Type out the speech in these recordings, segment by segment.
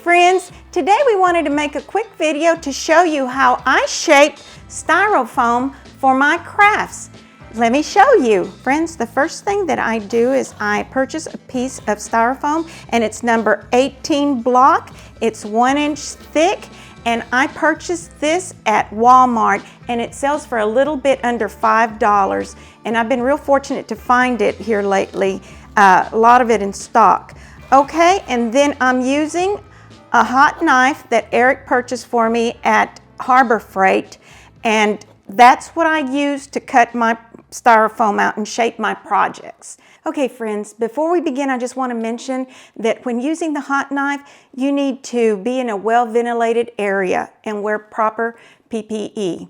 friends, today we wanted to make a quick video to show you how I shape styrofoam for my crafts. Let me show you. Friends, the first thing that I do is I purchase a piece of styrofoam, and it's number 18 block. It's 1 inch thick, and I purchased this at Walmart, and it sells for a little bit under $5. And I've been real fortunate to find it here lately, a lot of it in stock. Okay, and then I'm using a hot knife that Eric purchased for me at Harbor Freight, and that's what I use to cut my styrofoam out and shape my projects. Okay friends, before we begin, I just want to mention that when using the hot knife, you need to be in a well-ventilated area and wear proper PPE.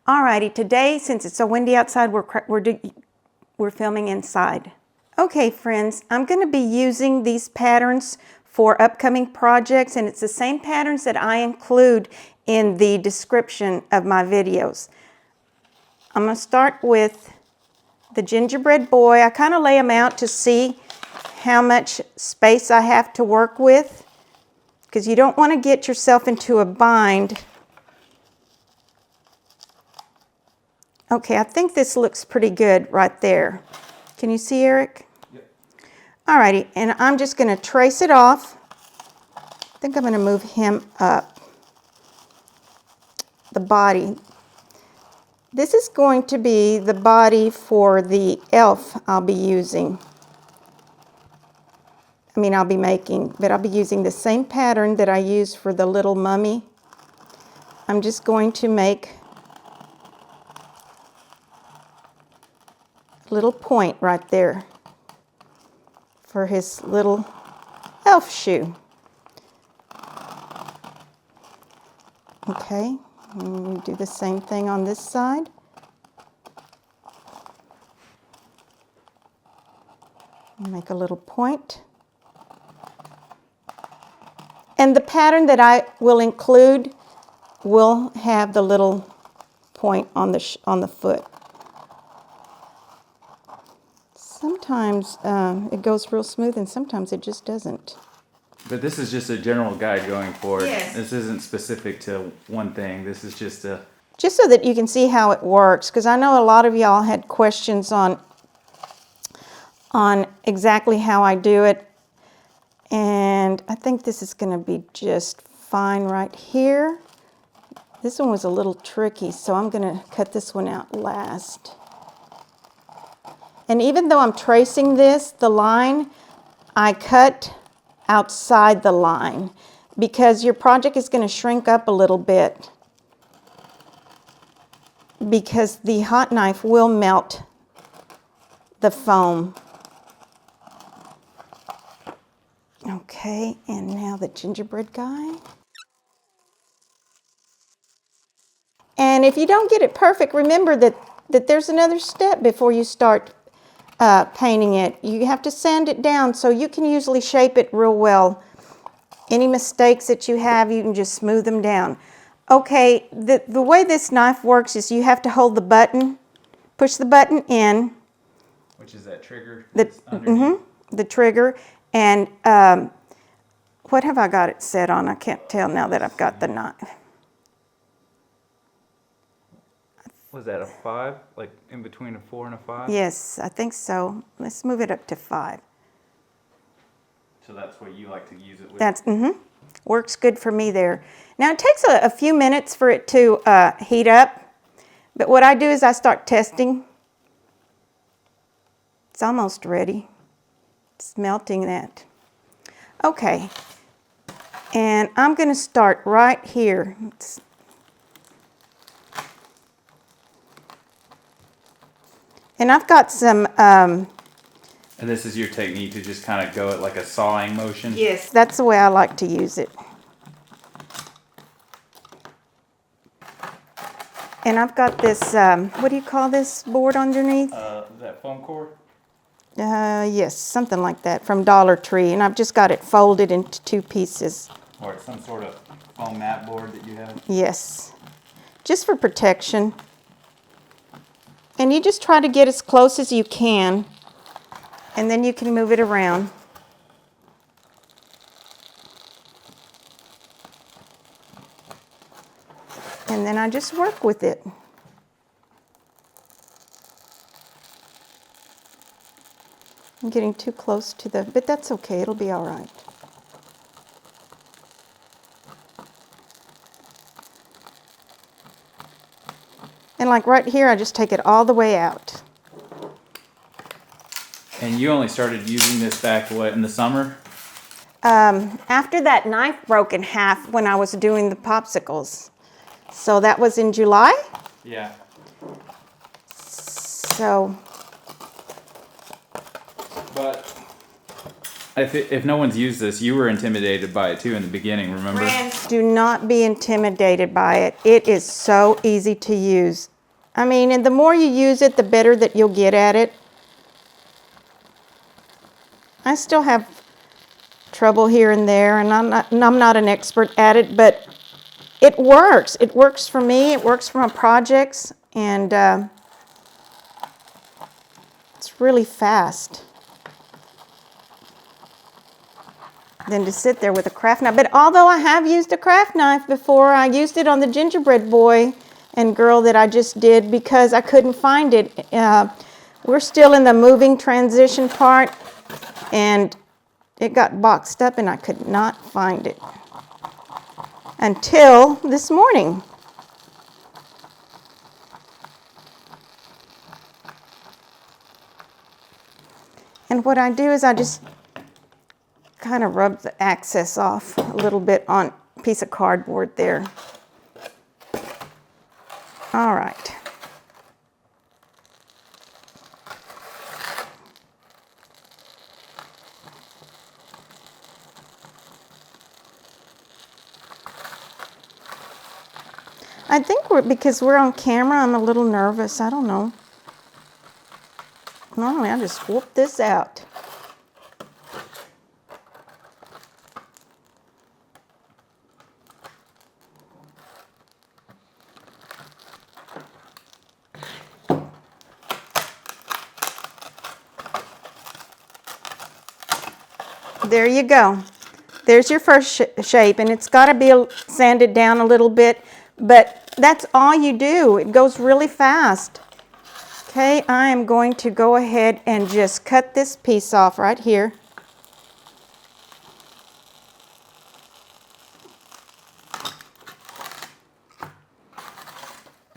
Alrighty, today, since it's so windy outside, we're filming inside. Okay friends, I'm going to be using these patterns for upcoming projects, and it's the same patterns that I include in the description of my videos. I'm going to start with the gingerbread boy. I kind of lay them out to see how much space I have to work with, because you don't want to get yourself into a bind. Okay, I think this looks pretty good right there. Can you see, Eric? Yep. Alrighty, and I'm just going to trace it off. I think I'm going to move him up. The body. This is going to be the body for the elf I'll be using. I'll be making, but I'll be using the same pattern that I used for the little mummy. I'm just going to make a little point right there for his little elf shoe. Okay. And we do the same thing on this side. Make a little point. And the pattern that I will include will have the little point on the foot. Sometimes it goes real smooth, and sometimes it just doesn't. But this is just a general guide going forward. Yes. This isn't specific to one thing. This is just a... Just so that you can see how it works, because I know a lot of y'all had questions on exactly how I do it. And I think this is going to be just fine right here. This one was a little tricky, so I'm going to cut this one out last. And even though I'm tracing this, the line, I cut outside the line, because your project is going to shrink up a little bit, because the hot knife will melt the foam. Okay, and now the gingerbread guy. And if you don't get it perfect, remember that there's another step before you start painting it. You have to sand it down so you can usually shape it real well. Any mistakes that you have, you can just smooth them down. Okay, the way this knife works is you have to hold the button, push the button in. Which is that trigger that's underneath? The trigger. And what have I got it set on? I can't tell now that I've got the knife. Was that a 5? Like in between a 4 and a 5? Yes, I think so. Let's move it up to 5. So that's what you like to use it with? That's, works good for me there. Now it takes a few minutes for it to heat up, but what I do is I start testing. It's almost ready. It's melting that. Okay, and I'm going to start right here. And I've got some... and this is your technique to just kind of go at like a sawing motion? Yes, that's the way I like to use it. And I've got this, what do you call this board underneath? That foam core? Yes, something like that, from Dollar Tree. And I've just got it folded into 2 pieces. Or some sort of foam mat board that you have? Yes, just for protection. And you just try to get as close as you can, and then you can move it around. And then I just work with it. I'm getting too close to the, but that's okay, it'll be all right. And like right here, I just take it all the way out. And you only started using this back, what, in the summer? After that knife broke in half when I was doing the popsicles. So that was in July. Yeah. So. But if no one's used this, you were intimidated by it too in the beginning, remember? Friends, do not be intimidated by it. It is so easy to use. I mean, and the more you use it, the better that you'll get at it. I still have trouble here and there, and I'm not an expert at it, but it works. It works for me. It works for my projects, and it's really fast. Than to sit there with a craft knife. But although I have used a craft knife before, I used it on the gingerbread boy and girl that I just did because I couldn't find it. We're still in the moving transition part, and it got boxed up and I could not find it until this morning. And what I do is I just kind of rub the excess off a little bit on a piece of cardboard there. All right. I think because we're on camera, I'm a little nervous. I don't know. Normally, I just whoop this out. There you go. There's your first shape, and it's got to be sanded down a little bit, but that's all you do. It goes really fast. Okay, I am going to go ahead and just cut this piece off right here.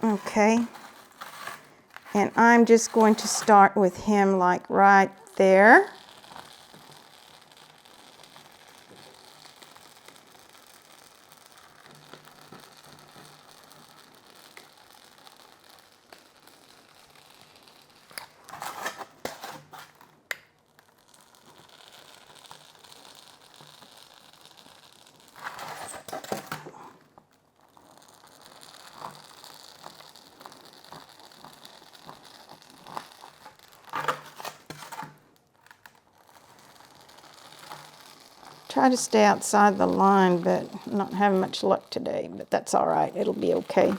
Okay, and I'm just going to start with him like right there. Try to stay outside the line, but I'm not having much luck today, but that's all right. It'll be okay.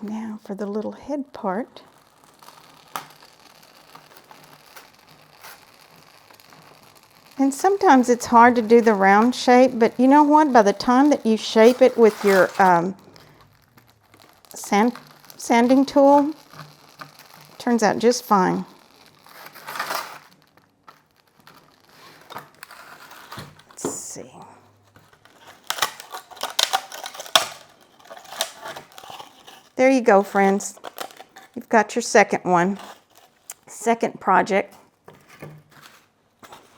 Now for the little head part. And sometimes it's hard to do the round shape, but you know what? By the time that you shape it with your sanding tool, it turns out just fine. Let's see. There you go, friends. You've got your second one. Second project.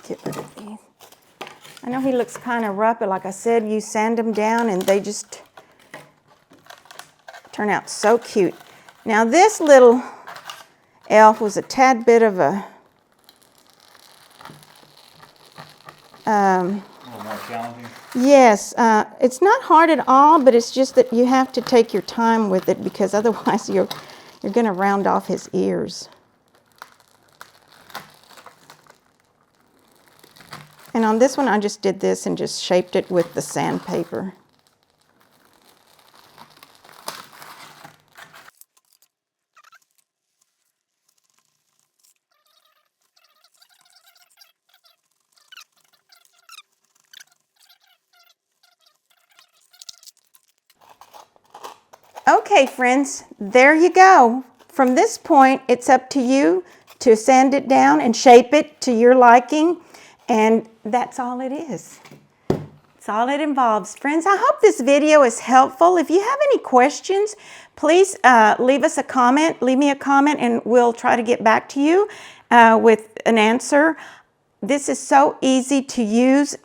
Get rid of these. I know he looks kind of rough, but like I said, you sand them down and they just turn out so cute. Now this little elf was a tad bit of a A little more challenging. Yes, it's not hard at all, but it's just that you have to take your time with it because otherwise you're going to round off his ears. And on this one, I just did this and just shaped it with the sandpaper. Okay, friends, there you go. From this point, it's up to you to sand it down and shape it to your liking, and that's all it is. That's all it involves. Friends, I hope this video is helpful. If you have any questions, please leave us a comment. Leave me a comment, and we'll try to get back to you with an answer. This is so easy to use,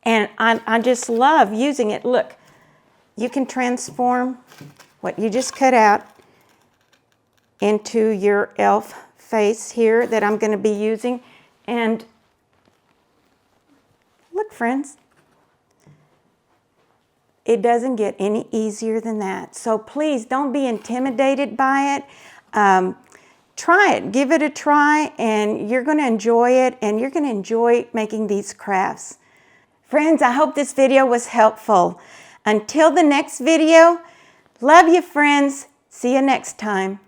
and I just love using it. Look. You can transform what you just cut out into your elf face here that I'm going to be using. And look, friends, it doesn't get any easier than that. So please don't be intimidated by it. Try it, give it a try, and you're going to enjoy it, and you're going to enjoy making these crafts. Friends, I hope this video was helpful. Until the next video, love you, friends. See you next time.